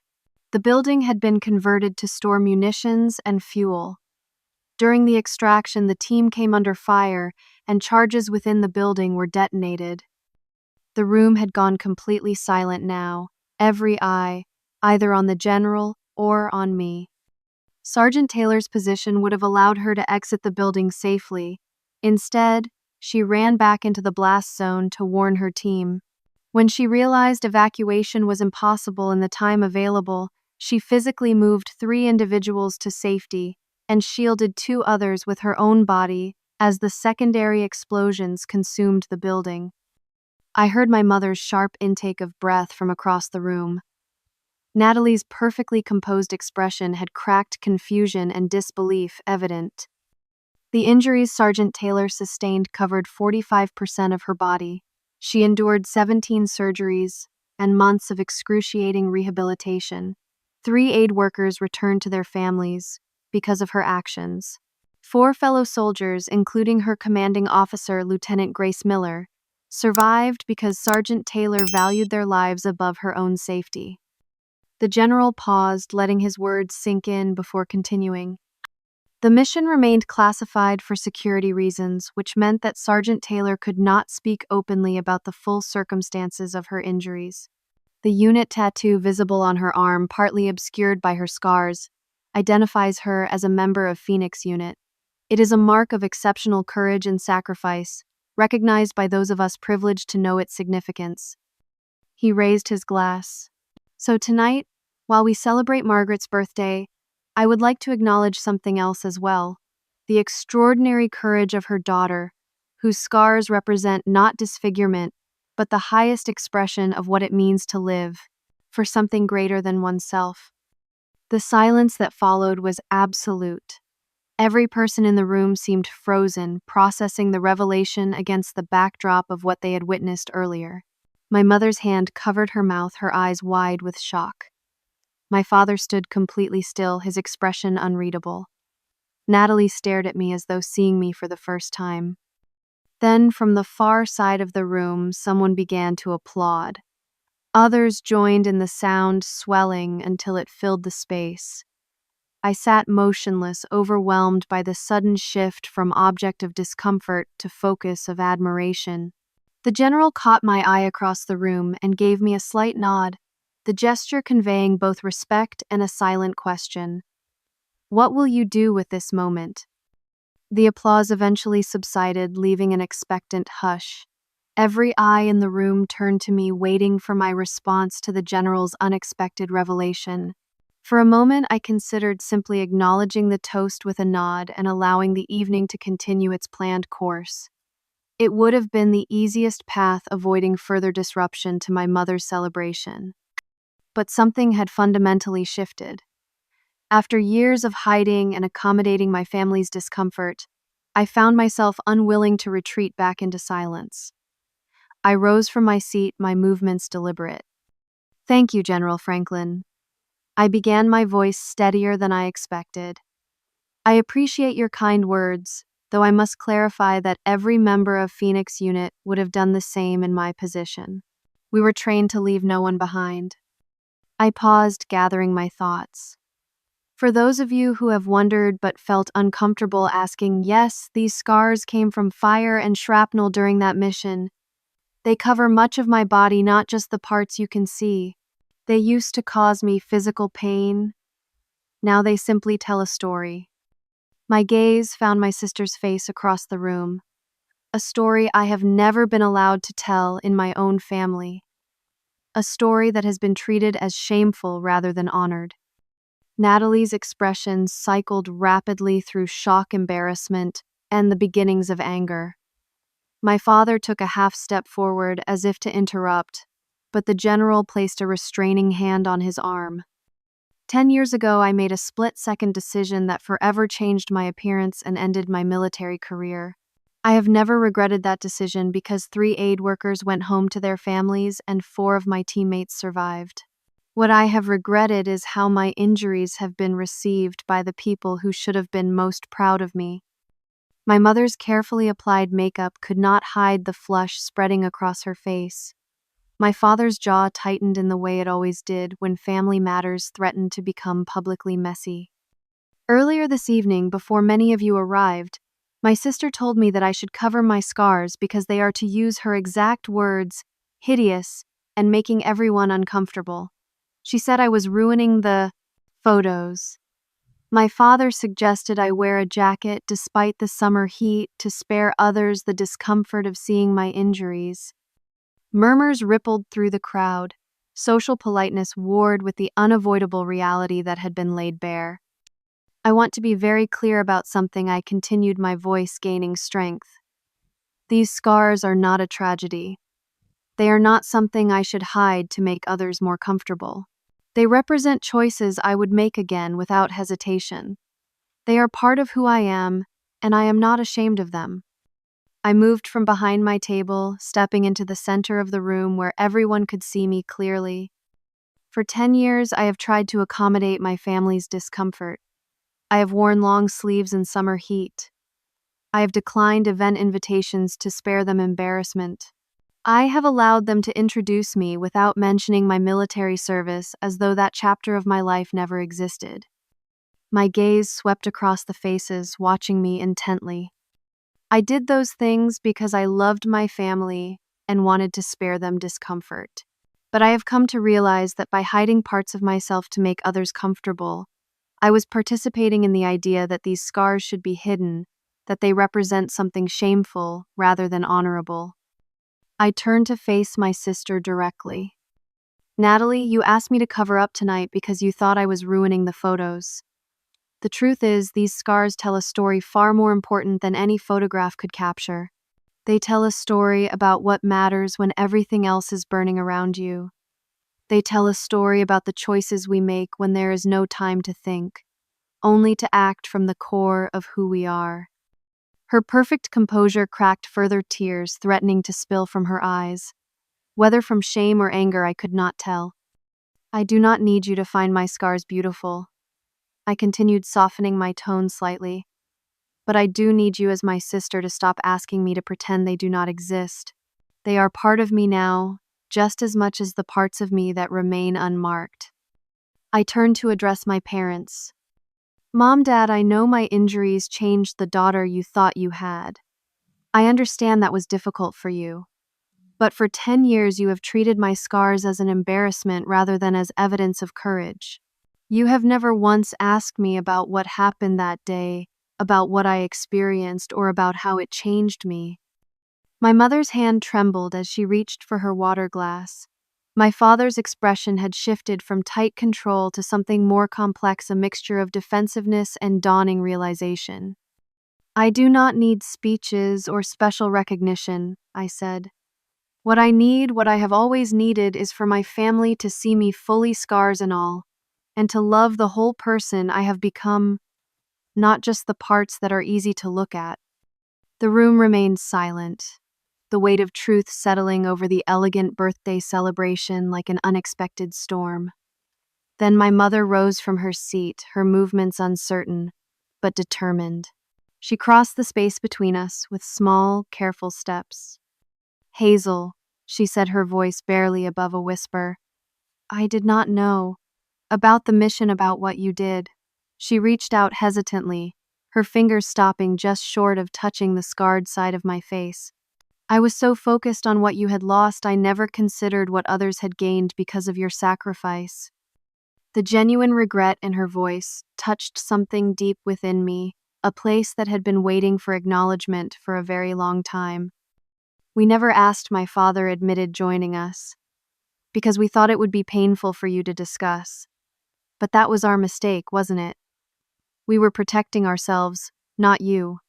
The building had been converted to store munitions and fuel. During the extraction, the team came under fire, and charges within the building were detonated. The room had gone completely silent now, every eye either on the general or on me. Sergeant Taylor's position would have allowed her to exit the building safely. Instead, she ran back into the blast zone to warn her team. When she realized evacuation was impossible in the time available, she physically moved 3 individuals to safety and shielded 2 others with her own body as the secondary explosions consumed the building. I heard my mother's sharp intake of breath from across the room. Natalie's perfectly composed expression had cracked confusion and disbelief evident. The injuries Sergeant Taylor sustained covered 45% of her body. She endured 17 surgeries and months of excruciating rehabilitation. 3 aid workers returned to their families because of her actions. 4 fellow soldiers, including her commanding officer, Lieutenant Grace Miller, survived because Sergeant Taylor valued their lives above her own safety. The general paused, letting his words sink in before continuing. The mission remained classified for security reasons, which meant that Sergeant Taylor could not speak openly about the full circumstances of her injuries. The unit tattoo visible on her arm, partly obscured by her scars, identifies her as a member of Phoenix Unit. It is a mark of exceptional courage and sacrifice, recognized by those of us privileged to know its significance. He raised his glass. So tonight, while we celebrate Margaret's birthday, I would like to acknowledge something else as well: the extraordinary courage of her daughter, whose scars represent not disfigurement, but the highest expression of what it means to live for something greater than oneself. The silence that followed was absolute. Every person in the room seemed frozen, processing the revelation against the backdrop of what they had witnessed earlier. My mother's hand covered her mouth, her eyes wide with shock. My father stood completely still, his expression unreadable. Natalie stared at me as though seeing me for the first time. Then, from the far side of the room, someone began to applaud. Others joined in the sound, swelling until it filled the space. I sat motionless, overwhelmed by the sudden shift from object of discomfort to focus of admiration. The general caught my eye across the room and gave me a slight nod, the gesture conveying both respect and a silent question. What will you do with this moment? The applause eventually subsided, leaving an expectant hush. Every eye in the room turned to me, waiting for my response to the general's unexpected revelation. For a moment, I considered simply acknowledging the toast with a nod and allowing the evening to continue its planned course. It would have been the easiest path, avoiding further disruption to my mother's celebration. But something had fundamentally shifted. After years of hiding and accommodating my family's discomfort, I found myself unwilling to retreat back into silence. I rose from my seat, my movements deliberate. "Thank you, General Franklin." I began, my voice steadier than I expected. "I appreciate your kind words, though I must clarify that every member of Phoenix Unit would have done the same in my position. We were trained to leave no one behind." I paused, gathering my thoughts. For those of you who have wondered but felt uncomfortable asking, yes, these scars came from fire and shrapnel during that mission. They cover much of my body, not just the parts you can see. They used to cause me physical pain. Now they simply tell a story. My gaze found my sister's face across the room. A story I have never been allowed to tell in my own family. A story that has been treated as shameful rather than honored. Natalie's expressions cycled rapidly through shock, embarrassment, and the beginnings of anger. My father took a half step forward as if to interrupt, but the general placed a restraining hand on his arm. 10 years ago, I made a split-second decision that forever changed my appearance and ended my military career. I have never regretted that decision because 3 aid workers went home to their families and 4 of my teammates survived. What I have regretted is how my injuries have been received by the people who should have been most proud of me. My mother's carefully applied makeup could not hide the flush spreading across her face. My father's jaw tightened in the way it always did when family matters threatened to become publicly messy. Earlier this evening, before many of you arrived, my sister told me that I should cover my scars because they are, to use her exact words, hideous and making everyone uncomfortable. She said I was ruining the photos. My father suggested I wear a jacket despite the summer heat to spare others the discomfort of seeing my injuries. Murmurs rippled through the crowd. Social politeness warred with the unavoidable reality that had been laid bare. "I want to be very clear about something," I continued, my voice gaining strength. "These scars are not a tragedy. They are not something I should hide to make others more comfortable. They represent choices I would make again without hesitation. They are part of who I am, and I am not ashamed of them." I moved from behind my table, stepping into the center of the room where everyone could see me clearly. For 10 years, I have tried to accommodate my family's discomfort. I have worn long sleeves in summer heat. I have declined event invitations to spare them embarrassment. I have allowed them to introduce me without mentioning my military service, as though that chapter of my life never existed. My gaze swept across the faces, watching me intently. I did those things because I loved my family and wanted to spare them discomfort. But I have come to realize that by hiding parts of myself to make others comfortable, I was participating in the idea that these scars should be hidden, that they represent something shameful rather than honorable. I turned to face my sister directly. "Natalie, you asked me to cover up tonight because you thought I was ruining the photos. The truth is, these scars tell a story far more important than any photograph could capture. They tell a story about what matters when everything else is burning around you. They tell a story about the choices we make when there is no time to think, only to act from the core of who we are." Her perfect composure cracked, further tears threatening to spill from her eyes. Whether from shame or anger, I could not tell. "I do not need you to find my scars beautiful." I continued, softening my tone slightly. "But I do need you as my sister to stop asking me to pretend they do not exist. They are part of me now, just as much as the parts of me that remain unmarked." I turned to address my parents. "Mom, Dad, I know my injuries changed the daughter you thought you had. I understand that was difficult for you. But for 10 years you have treated my scars as an embarrassment rather than as evidence of courage. You have never once asked me about what happened that day, about what I experienced, or about how it changed me. My mother's hand trembled as she reached for her water glass. My father's expression had shifted from tight control to something more complex, a mixture of defensiveness and dawning realization. I do not need speeches or special recognition, I said. What I need, what I have always needed, is for my family to see me fully, scars and all, and to love the whole person I have become, not just the parts that are easy to look at. The room remained silent, the weight of truth settling over the elegant birthday celebration like an unexpected storm. Then my mother rose from her seat, her movements uncertain, but determined. She crossed the space between us with small, careful steps. "Hazel," she said, her voice barely above a whisper, "I did not know about the mission, about what you did." She reached out hesitantly, her fingers stopping just short of touching the scarred side of my face. "I was so focused on what you had lost, I never considered what others had gained because of your sacrifice." The genuine regret in her voice touched something deep within me, a place that had been waiting for acknowledgement for a very long time. "We never asked," my father admitted, joining us, "because we thought it would be painful for you to discuss. But that was our mistake, wasn't it? We were protecting ourselves, not you."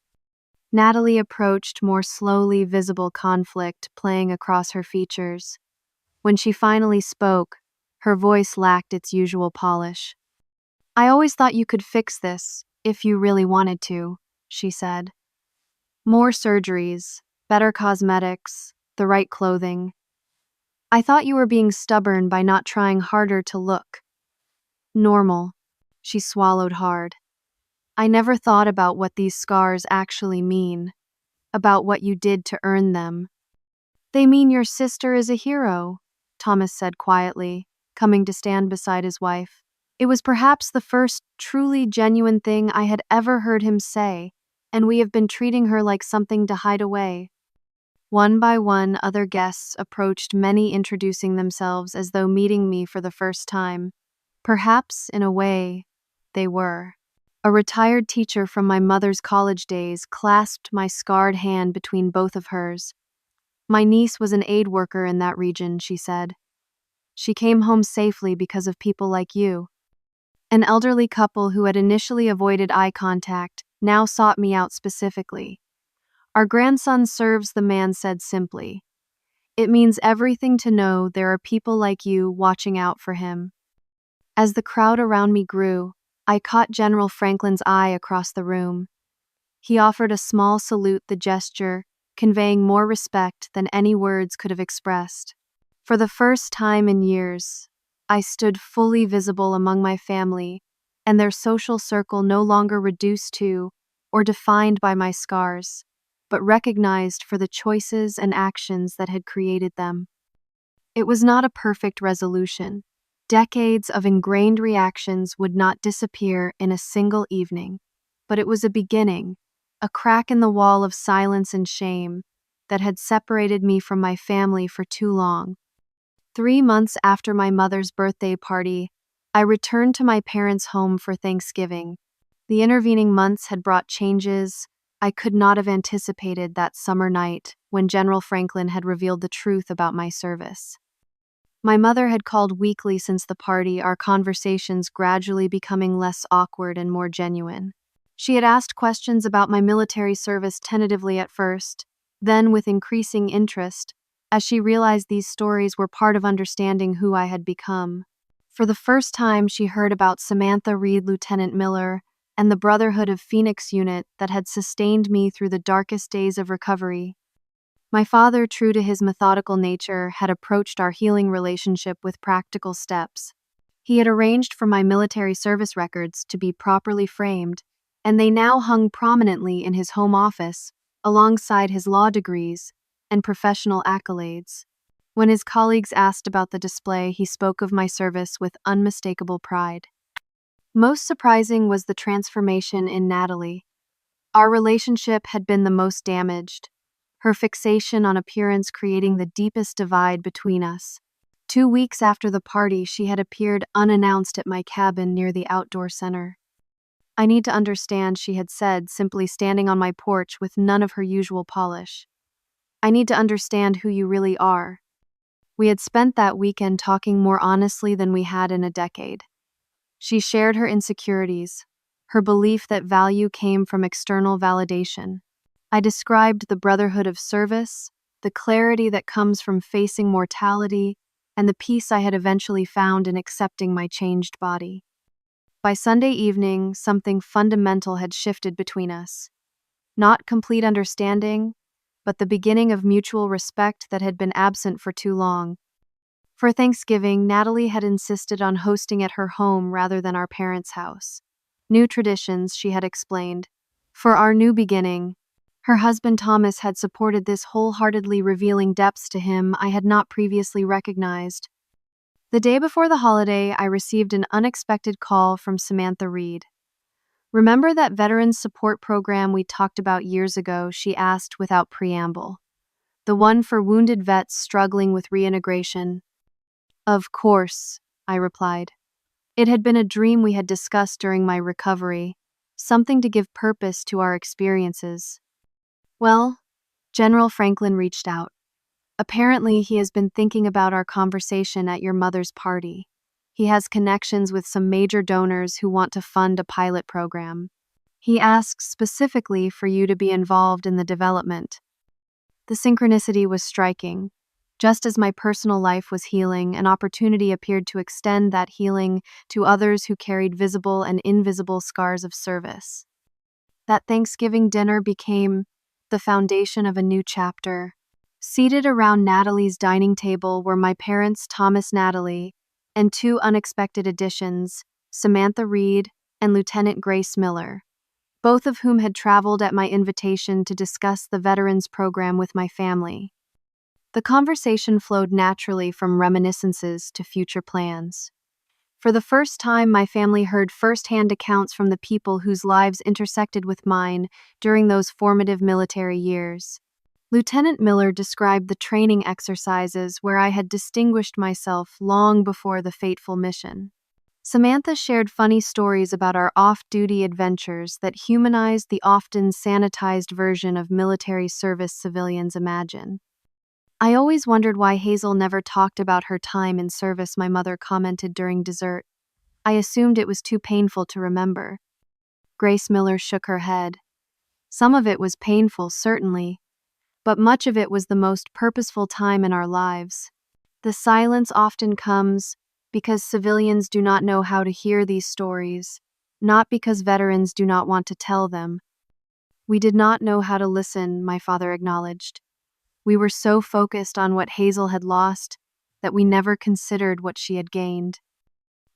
Natalie approached, more slowly, visible conflict playing across her features. When she finally spoke, her voice lacked its usual polish. "I always thought you could fix this, if you really wanted to," she said. "More surgeries, better cosmetics, the right clothing. I thought you were being stubborn by not trying harder to look normal." She swallowed hard. "I never thought about what these scars actually mean, about what you did to earn them." "They mean your sister is a hero," Thomas said quietly, coming to stand beside his wife. It was perhaps the first truly genuine thing I had ever heard him say, and we have been treating her like something to hide away. One by one, other guests approached, many introducing themselves as though meeting me for the first time. Perhaps, in a way, they were. A retired teacher from my mother's college days clasped my scarred hand between both of hers. "My niece was an aid worker in that region," she said. "She came home safely because of people like you." An elderly couple who had initially avoided eye contact now sought me out specifically. "Our grandson serves," the man said simply. "It means everything to know there are people like you watching out for him." As the crowd around me grew, I caught General Franklin's eye across the room. He offered a small salute, the gesture conveying more respect than any words could have expressed. For the first time in years, I stood fully visible among my family, and their social circle no longer reduced to or defined by my scars, but recognized for the choices and actions that had created them. It was not a perfect resolution. Decades of ingrained reactions would not disappear in a single evening, but it was a beginning, a crack in the wall of silence and shame that had separated me from my family for too long. 3 months after my mother's birthday party, I returned to my parents' home for Thanksgiving. The intervening months had brought changes I could not have anticipated that summer night when General Franklin had revealed the truth about my service. My mother had called weekly since the party, our conversations gradually becoming less awkward and more genuine. She had asked questions about my military service tentatively at first, then with increasing interest, as she realized these stories were part of understanding who I had become. For the first time, she heard about Samantha Reed, Lieutenant Miller, and the Brotherhood of Phoenix unit that had sustained me through the darkest days of recovery. My father, true to his methodical nature, had approached our healing relationship with practical steps. He had arranged for my military service records to be properly framed, and they now hung prominently in his home office, alongside his law degrees and professional accolades. When his colleagues asked about the display, he spoke of my service with unmistakable pride. Most surprising was the transformation in Natalie. Our relationship had been the most damaged, her fixation on appearance creating the deepest divide between us. 2 weeks after the party, she had appeared unannounced at my cabin near the outdoor center. "I need to understand," she had said, simply standing on my porch with none of her usual polish. I need to understand who you really are. We had spent that weekend talking more honestly than we had in a decade. She shared her insecurities, her belief that value came from external validation. I described the brotherhood of service, the clarity that comes from facing mortality, and the peace I had eventually found in accepting my changed body. By Sunday evening, something fundamental had shifted between us. Not complete understanding, but the beginning of mutual respect that had been absent for too long. For Thanksgiving, Natalie had insisted on hosting at her home rather than our parents' house. New traditions, she had explained. For our new beginning, her husband Thomas had supported this wholeheartedly, revealing depths to him I had not previously recognized. The day before the holiday, I received an unexpected call from Samantha Reed. "Remember that Veterans Support Program we talked about years ago?" she asked without preamble. "The one for wounded vets struggling with reintegration?" "Of course," I replied. It had been a dream we had discussed during my recovery, something to give purpose to our experiences. "Well," General Franklin reached out. "Apparently he has been thinking about our conversation at your mother's party. He has connections with some major donors who want to fund a pilot program. He asks specifically for you to be involved in the development." The synchronicity was striking. Just as my personal life was healing, an opportunity appeared to extend that healing to others who carried visible and invisible scars of service. That Thanksgiving dinner became the foundation of a new chapter. Seated around Natalie's dining table were my parents, Thomas Natalie, and two unexpected additions, Samantha Reed and Lieutenant Grace Miller, both of whom had traveled at my invitation to discuss the Veterans Program with my family. The conversation flowed naturally from reminiscences to future plans. For the first time, my family heard firsthand accounts from the people whose lives intersected with mine during those formative military years. Lieutenant Miller described the training exercises where I had distinguished myself long before the fateful mission. Samantha shared funny stories about our off-duty adventures that humanized the often sanitized version of military service civilians imagine. "I always wondered why Hazel never talked about her time in service," my mother commented during dessert. "I assumed it was too painful to remember." Grace Miller shook her head. "Some of it was painful, certainly, but much of it was the most purposeful time in our lives. The silence often comes because civilians do not know how to hear these stories, not because veterans do not want to tell them." "We did not know how to listen," my father acknowledged. "We were so focused on what Hazel had lost that we never considered what she had gained."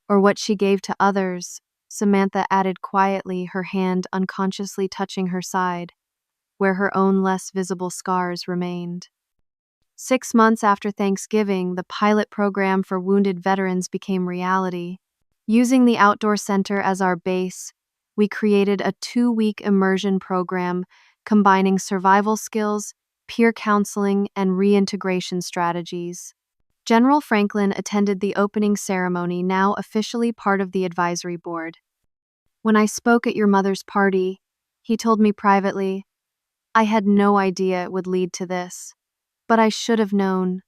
"Or what she gave to others," Samantha added quietly, her hand unconsciously touching her side, where her own less visible scars remained. 6 months after Thanksgiving, the pilot program for wounded veterans became reality. Using the outdoor center as our base, we created a 2-week immersion program combining survival skills, peer counseling, and reintegration strategies. General Franklin attended the opening ceremony, now officially part of the advisory board. "When I spoke at your mother's party," he told me privately, "I had no idea it would lead to this. But I should have known.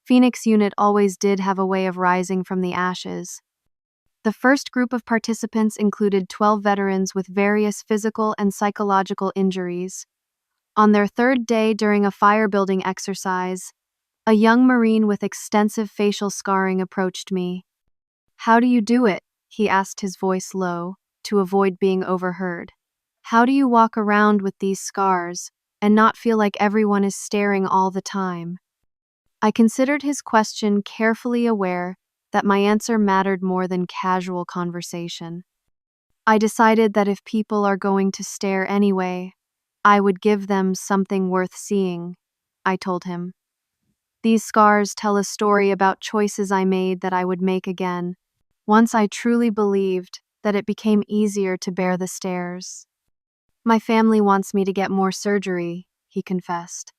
Phoenix Unit always did have a way of rising from the ashes." The first group of participants included 12 veterans with various physical and psychological injuries. On their third day during a fire-building exercise, a young Marine with extensive facial scarring approached me. "How do you do it?" he asked, his voice low, to avoid being overheard. "How do you walk around with these scars and not feel like everyone is staring all the time?" I considered his question, carefully aware that my answer mattered more than casual conversation. "I decided that if people are going to stare anyway, I would give them something worth seeing," I told him. "These scars tell a story about choices I made that I would make again, once I truly believed that it became easier to bear the stares." "My family wants me to get more surgery," he confessed.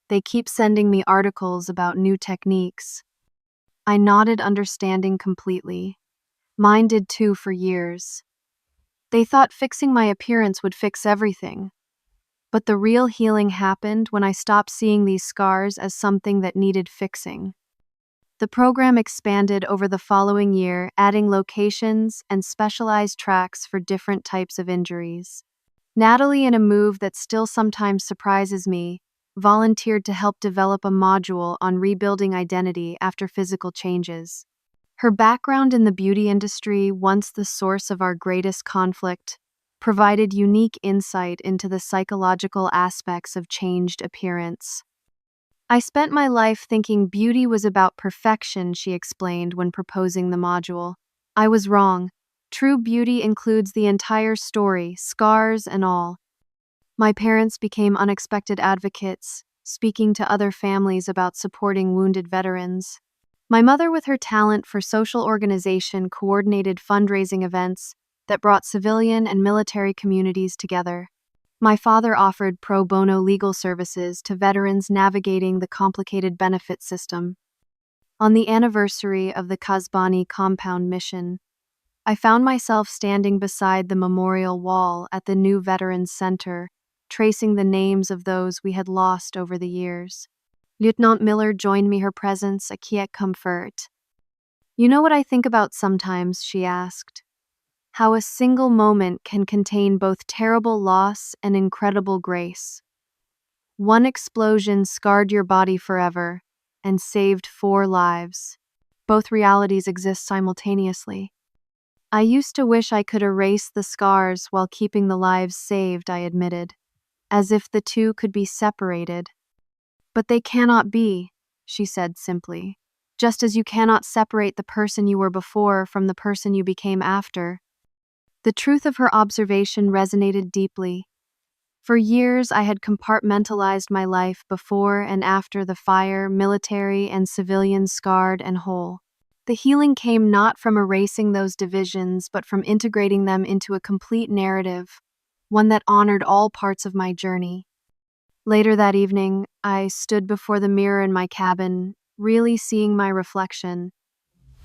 "They keep sending me articles about new techniques." I nodded, understanding completely. Mine did too for years. They thought fixing my appearance would fix everything. But the real healing happened when I stopped seeing these scars as something that needed fixing. The program expanded over the following year, adding locations and specialized tracks for different types of injuries. Natalie, in a move that still sometimes surprises me, volunteered to help develop a module on rebuilding identity after physical changes. Her background in the beauty industry, once the source of our greatest conflict, provided unique insight into the psychological aspects of changed appearance. I spent my life thinking beauty was about perfection, she explained when proposing the module. I was wrong. True beauty includes the entire story, scars and all. My parents became unexpected advocates, speaking to other families about supporting wounded veterans. My mother, with her talent for social organization, coordinated fundraising events that brought civilian and military communities together. My father offered pro bono legal services to veterans navigating the complicated benefit system. On the anniversary of the Kasbani compound mission, I found myself standing beside the memorial wall at the new Veterans Center, tracing the names of those we had lost over the years. Lieutenant Miller joined me, her presence a quiet comfort. You know what I think about sometimes, she asked. How a single moment can contain both terrible loss and incredible grace. One explosion scarred your body forever and saved 4 lives. Both realities exist simultaneously. I used to wish I could erase the scars while keeping the lives saved, I admitted, as if the two could be separated. But they cannot be, she said simply, just as you cannot separate the person you were before from the person you became after. The truth of her observation resonated deeply. For years, I had compartmentalized my life before and after the fire, military and civilian, scarred and whole. The healing came not from erasing those divisions, but from integrating them into a complete narrative, one that honored all parts of my journey. Later that evening, I stood before the mirror in my cabin, really seeing my reflection.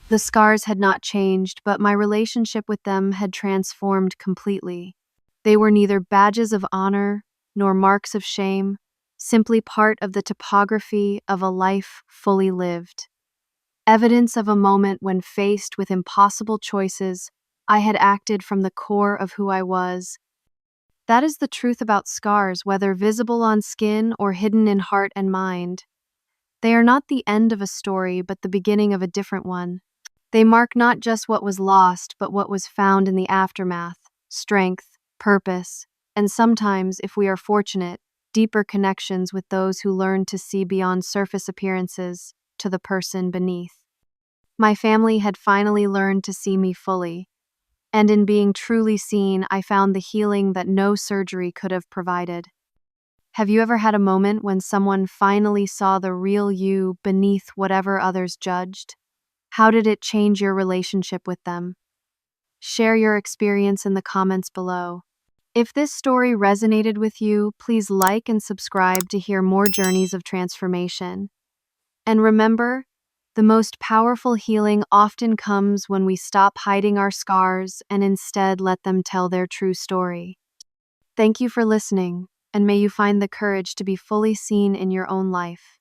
The scars had not changed, but my relationship with them had transformed completely. They were neither badges of honor nor marks of shame, simply part of the topography of a life fully lived. Evidence of a moment when, faced with impossible choices, I had acted from the core of who I was. That is the truth about scars, whether visible on skin or hidden in heart and mind. They are not the end of a story, but the beginning of a different one. They mark not just what was lost, but what was found in the aftermath: strength, purpose, and sometimes, if we are fortunate, deeper connections with those who learn to see beyond surface appearances to the person beneath. My family had finally learned to see me fully, and in being truly seen, I found the healing that no surgery could have provided. Have you ever had a moment when someone finally saw the real you beneath whatever others judged? How did it change your relationship with them? Share your experience in the comments below. If this story resonated with you, please like and subscribe to hear more journeys of transformation. And remember, the most powerful healing often comes when we stop hiding our scars and instead let them tell their true story. Thank you for listening, and may you find the courage to be fully seen in your own life.